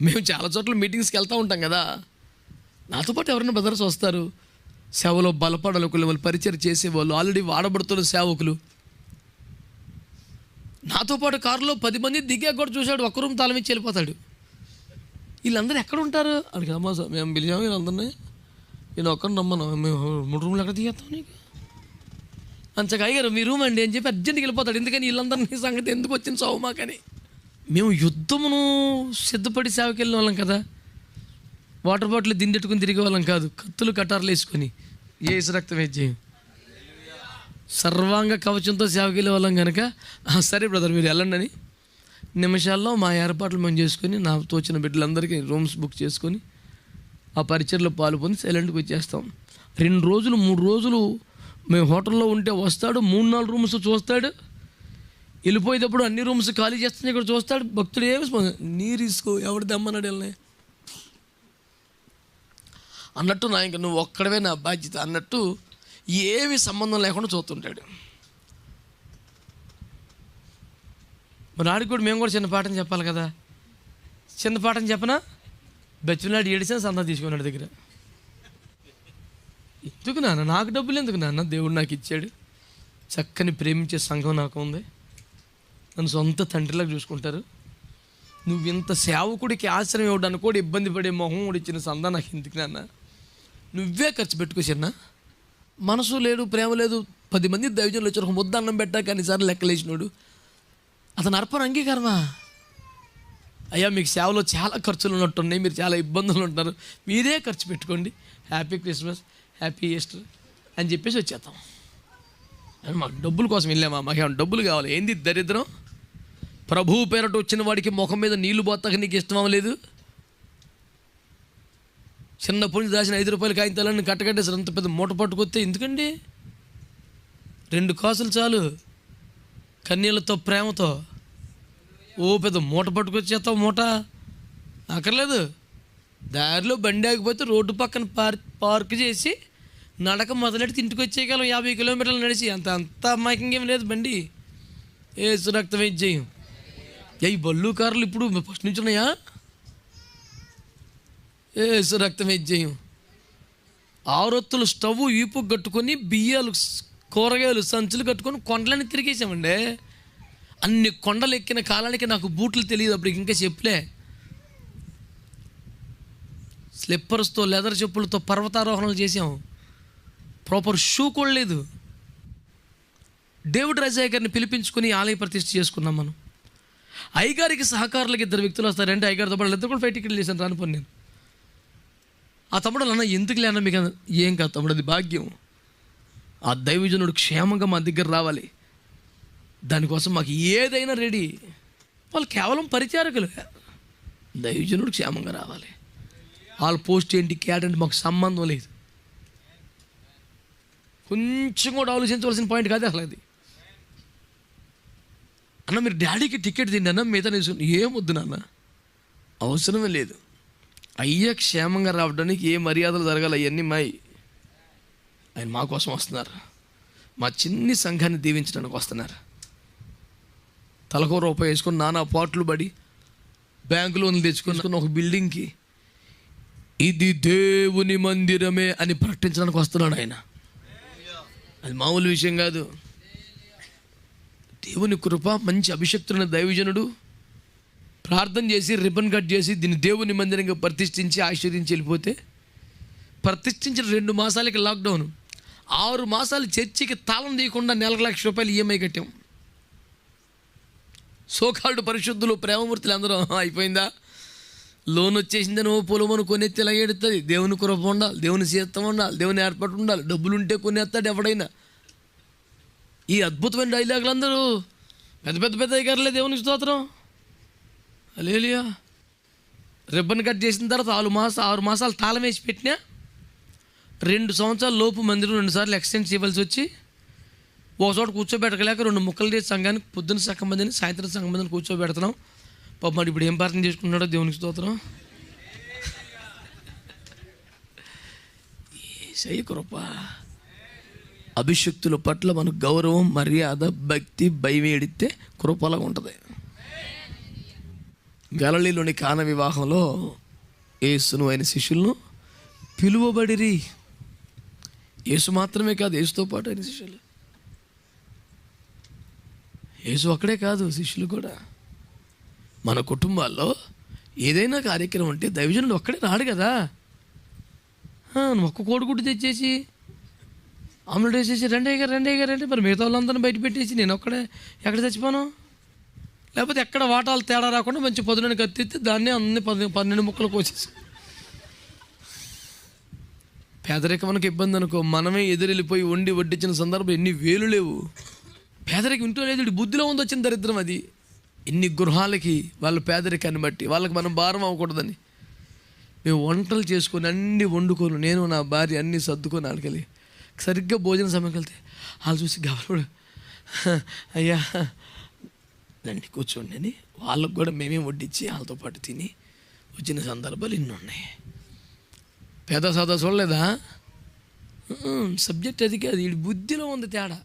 మేము చాలా చోట్ల మీటింగ్స్కి వెళ్తూ ఉంటాం కదా, నాతో పాటు ఎవరైనా బ్రదర్స్ వస్తారు, సేవలో బలపడాలకులు, వాళ్ళు పరిచయం చేసేవాళ్ళు, ఆల్రెడీ వాడబడుతున్న సేవకులు. నాతో పాటు కారులో 10 మంది దిగాక కూడా చూశాడు, ఒక్క రూమ్ తాళం ఇచ్చి వెళ్ళిపోతాడు. వీళ్ళందరూ ఎక్కడ ఉంటారు అడిగి, అమ్మా సార్ మేము పిలిచాము వీళ్ళందరినీ, నేను ఒక్కరిని నమ్మను, మేము 3 రూమ్లు ఎక్కడ దిగేస్తాం నీకు అంచగా అయ్యారు మీ రూమ్ అండి అని చెప్పి అర్జెంట్కి వెళ్ళిపోతాడు. ఎందుకని వీళ్ళందరినీ సంగతి ఎందుకు వచ్చింది చావు మాకని. మేము యుద్ధమును సిద్ధపడి సేవకి వెళ్ళిన వాళ్ళం కదా, వాటర్ బాటిల్ దిండెట్టుకుని తిరిగే వాళ్ళం కాదు, కత్తులు కటార్లు వేసుకొని యేసు రక్తం వేద్యం సర్వాంగ కవచంతో సేవకి వెళ్ళే వాళ్ళం కనుక, సరే బ్రదర్ మీరు వెళ్ళండి అని నిమిషాల్లో మా ఏర్పాట్లు మేము చేసుకొని, నా తోచిన బిడ్డలందరికీ రూమ్స్ బుక్ చేసుకొని ఆ పరిచయలో పాలు పొంది సైలెంట్గా వచ్చేస్తాం. 2 రోజులు 3 రోజులు మేము హోటల్లో ఉంటే వస్తాడు, 3-4 రూమ్స్ చూస్తాడు, వెళ్ళిపోయేటప్పుడు అన్ని రూమ్స్ ఖాళీ చేస్తున్నాయి ఇక్కడ చూస్తాడు. భక్తుడు ఏమి నీరు ఇసుకో ఎవడు దమ్మన్నాడు వెళ్ళని అన్నట్టు, నా ఇంకా నువ్వు ఒక్కడవే నా బాధ్యత అన్నట్టు ఏమి సంబంధం లేకుండా చూస్తుంటాడు. మరి ఆడికి కూడా మేము కూడా చిన్న పాఠం చెప్పాలి కదా. చిన్న పాఠం చెప్పనా, బెచ్చనాడు ఏడిసిన సంతా తీసుకున్నాడు దగ్గర. ఎందుకు నాన్న, నాకు డబ్బులు ఎందుకు నాన్న, దేవుడు నాకు ఇచ్చాడు, చక్కని ప్రేమించే సంఘం నాకు ఉంది, నన్ను సొంత తండ్రిలాగా చూసుకుంటారు. నువ్వు ఇంత సేవకుడికి ఆశ్రయం ఇవ్వడానికి కూడా ఇబ్బంది పడే మొహం కూడా ఇచ్చిన సందా నాకు ఎందుకు నాన్న, నువ్వే ఖర్చు పెట్టుకోసన్న. మనసు లేదు, ప్రేమ లేదు, 10 మంది దైవజనులు వచ్చారు, ఒక ముద్ద అన్నం పెట్టా కానీ సార్లు లెక్కలేసినాడు. అతను అర్పణ అంగీకారమా? అయ్యా మీకు సేవలో చాలా ఖర్చులు ఉన్నట్టున్నాయి, మీరు చాలా ఇబ్బందులు ఉంటున్నారు, మీరే ఖర్చు పెట్టుకోండి, హ్యాపీ క్రిస్మస్, హ్యాపీ ఈస్టర్ అని చెప్పేసి వచ్చేస్తాం. మాకు డబ్బుల కోసం వెళ్ళామా, మాకేమైనా డబ్బులు కావాలి, ఏంది దరిద్రం? ప్రభువు పేరట వచ్చిన వాడికి ముఖం మీద నీళ్లు పోతాక నీకు ఇష్టం లేదు. చిన్న పొండి దాచిన 5 రూపాయల కాగితాలన్నీ కట్టకట్టేసారు, అంత పెద్ద మూట పట్టుకొస్తే ఎందుకండి? 2 కాసులు చాలు, కన్నీళ్ళతో ప్రేమతో ఓ పెద్ద మూట పట్టుకొచ్చేస్తావు. మూట అక్కర్లేదు, దారిలో బండి ఆగిపోతే రోడ్డు పక్కన పార్క్ చేసి నడక మొదలెట్టి ఇంటికి వచ్చేయగలం, 50 కిలోమీటర్లు నడిచి. అంత అమ్మాయికంగా ఏం లేదు బండి. యేసు రక్తం వేద్యం. ఈ బళ్ళు కార్లు ఇప్పుడు ఫస్ట్ నుంచి ఉన్నాయా? యేసు రక్తం వేద్యం. 6 ఒత్తులు స్టవ్ ఈపు కట్టుకొని బియ్యాలు కూరగాయలు సంచులు కట్టుకొని కొండలని తిరిగేసామండి. అన్ని కొండలు ఎక్కిన కాలానికి నాకు బూట్లు తెలియదు అప్పుడు, ఇంకా చెప్పులే, స్లిప్పర్స్తో లెదర్ చెప్పులతో పర్వతారోహణలు చేసాం, ప్రాపర్ షూ కూడా లేదు. డేవిడ్ రాజయ్య గారిని పిలిపించుకుని ఆలయ ప్రతిష్ఠ చేసుకున్నాం మనం. అయ్యగారికి సహకారులకు 2 వ్యక్తులు వస్తారంటే అయ్యగారితో పాటు 2 కూడా ఫ్లైట్ టికెట్లు చేశాను రానుపోను నేను. ఆ తమ్ముడు అన్న ఎందుకు లేనా మీకు, ఏం కాదు తమ్ముడు, అది భాగ్యం, ఆ దైవజనుడు క్షేమంగా మా దగ్గర రావాలి, దానికోసం మాకు ఏదైనా రెడీ. వాళ్ళు కేవలం పరిచారకులు, దైవజనుడు క్షేమంగా రావాలి, వాళ్ళ పోస్ట్ ఏంటి క్యాట్ అంటే మాకు సంబంధం లేదు. కొంచెం కూడా ఆలోచించవలసిన పాయింట్ కాదు అసలు అది. అన్న మీరు డాడీకి టికెట్ తిండి అన్న, మిగతా నేను ఏమొద్దు నాన్న, అవసరమే లేదు, అయ్యా క్షేమంగా రావడానికి ఏ మర్యాదలు జరగాలి అవన్నీ ఆయన మా కోసం వస్తున్నారు, మా చిన్ని సంఘాన్ని దీవించడానికి వస్తున్నారు. తలకో రూపాయి వేసుకొని నానా పాటలు పడి బ్యాంకు లోన్లు తెచ్చుకొని ఒక బిల్డింగ్కి ఇది దేవుని మందిరమే అని ప్రకటించడానికి వస్తున్నాడు ఆయన. అది మామూలు విషయం కాదు. దేవుని కృప, మంచి అభిషక్తున్న దైవజనుడు ప్రార్థన చేసి రిబ్బన్ కట్ చేసి దీన్ని దేవుని మందిరంగా ప్రతిష్ఠించి ఆశీర్వదించి వెళ్ళిపోతే, ప్రతిష్ఠించిన 2 మాసాలకి లాక్డౌన్, 6 మాసాలు చర్చికి తాళం తీయకుండా నెలకు ₹1,00,000 ఈఎంఐ కట్టాం. సోకాల్డ్ పరిశుద్ధులు ప్రేమమూర్తులు అందరూ అయిపోయిందా, లోన్ వచ్చేసిందని ఓ పొలమును కొనేత్తి ఇలా ఏడుతుంది. దేవుని కృప ఉండాలి, దేవుని సీతం ఉండాలి, దేవుని ఏర్పాటు ఉండాలి, డబ్బులు ఉంటే కొనేస్తాడు ఎవడైనా. ఈ అద్భుతమైన డైలాగులు అందరూ పెద్ద అయ్యారులే, దేవునికి స్తోత్రం, హల్లెలూయా. రిబ్బన్ కట్ చేసిన తర్వాత 6 మాసాలు తాళం వేసి పెట్టినా, 2 సంవత్సరాల లోపు మందిరం 2 సార్లు ఎక్స్టెండ్ చేయవలసి వచ్చి ఒక చోట కూర్చోబెట్టలేక 2 ముక్కలు చేసి సంఘానికి పొద్దున్న సగం మందిని సాయంత్రం సగం మందిని కూర్చోబెడుతున్నాం. పాపం ఇప్పుడు ఏం ప్రార్థన చేసుకున్నాడో దేవునికి స్తోత్రం. యేసయ్య కృప, అభిషక్తుల పట్ల మనకు గౌరవం, మర్యాద, భక్తి, భయం ఏడితే కృపలాగా ఉంటుంది. గలిలయలోని కానా వివాహంలో యేసును ఆయన శిష్యులను పిలువబడిరి. యేసు మాత్రమే కాదు, యేసుతో పాటు ఆయన శిష్యులు. యేసు అక్కడే కాదు, శిష్యులు కూడా. మన కుటుంబాల్లో ఏదైనా కార్యక్రమం అంటే దైవజనుడు ఒక్కడే రాడు కదా. ఒక్క కోడిగుడ్డు తెచ్చేసి ఆమ్లెట్ వేసేసి రెండే గారు అంటే మరి మిగతా వాళ్ళందరినీ బయట పెట్టేసి నేను ఒక్కడే ఎక్కడ చచ్చిపోను? లేకపోతే ఎక్కడ వాటాలు తేడా రాకుండా మంచి పొద్దునని కత్తిస్తే దాన్ని అన్ని 12 ముక్కలు కోసేసి. పేదరికం ఇబ్బంది అనుకో, మనమే ఎదురెళ్ళిపోయి వండి వడ్డించిన సందర్భం ఎన్ని వేలు లేవు. పేదరికం ఇంట్లో లేదు, బుద్ధిలో ఉంది వచ్చిన దరిద్రం అది. ఎన్ని గృహాలకి వాళ్ళ పేదరికాన్ని బట్టి వాళ్ళకి మనం భారం అవ్వకూడదని మేము వంటలు చేసుకొని అన్ని వండుకొని, నేను నా భార్య అన్నీ సర్దుకొని ఆడకెళ్ళి సరిగ్గా భోజన సమయంకి వెళ్తే వాళ్ళు చూసి గబరుడు అయ్యా రండి కూర్చోండి అని వాళ్ళకు కూడా మేమే వడ్డించి వాళ్ళతో పాటు తిని వచ్చిన సందర్భాలు ఇన్ని ఉన్నాయి. పేద సాదా చూడలేదా? సబ్జెక్ట్ అది కాదు, వీడి బుద్ధిలో ఉంది తేడా.